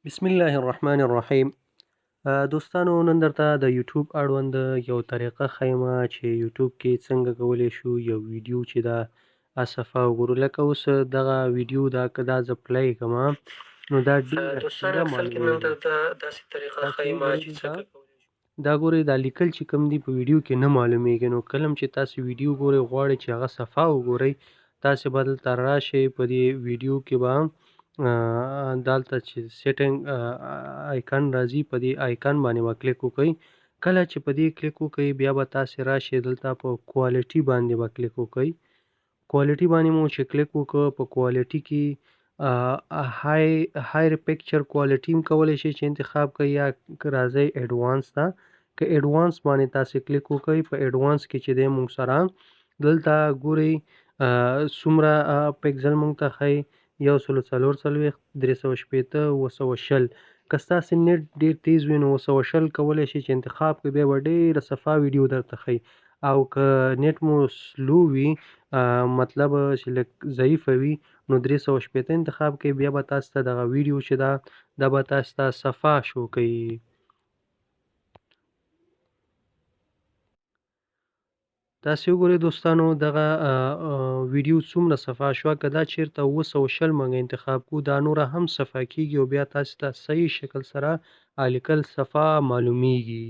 بسم الله الرحمن الرحیم. دوستانو، نن درته د یوټیوب اړوند یو طریقه ښیمه چې یوټیوب کې څنګه کولی شو یو ویډیو چې دا صفحه وګورو. لکه اوس دغه ویډیو که دا زه پلی کړمه نو دا ډېره دوستانو ښه اصل کې نن معلومیږي. درته داسې طریقه تاسې ښیمه وګورئ چې دلته څنګه کولی شو. دا ګورئ، دا لیکل چې کوم دي په ویډیو کې نه معلومیږي. نو کله چې تاسې ویډیو ګورئ غواړئ چې هغه صفحه وګورئ، تاسې به دلته راشئ. په دې ویډیو کې به دلته چې سیټینګ آیکن راځي، په دې آیکن باندې به کلیک وکړئ. کله چې په دې کلیک وکړئ بیا به تاسې راشئ دلته په کوالټي باندې به کلیک وکړئ. کوالټي باندې مو چې کلیک وکړ، په کوالټي کې هایر پکچر کوالټي هم کولی شئ چې انتخاب کړئ، یا راځئ ایډوانس ته. که ایډوانس باندې تاسې کلیک وکړئ، په ایډوانس کې چې دی موږ سره دلته ګورئ څومره پکسل موږ ته ښیي: 144 360 920. که ستاسې نیټ ډېر تیز وي نو 920 کولی شئ چې انتخاب کړئ، بیا به ډېره صفا ویډیو درته ښیي. او که نیټ مو سلو وي، مطلب چې لږ ضعیفه وي، نو 360 انتخاب کړئ، بیا به تاسو ته دغه ویډیو چې ده دا به تاسو ته صفا شو کوي. تاسې وګورئ دوستانو دغه ویډیو څومره صفا شوه. که دا چېرته 920 موږ انتخاب کړو، دا نوره هم صفا کېږي او بیا تاسې ته صحیح شکل سره لیکل صفا معلومیږي.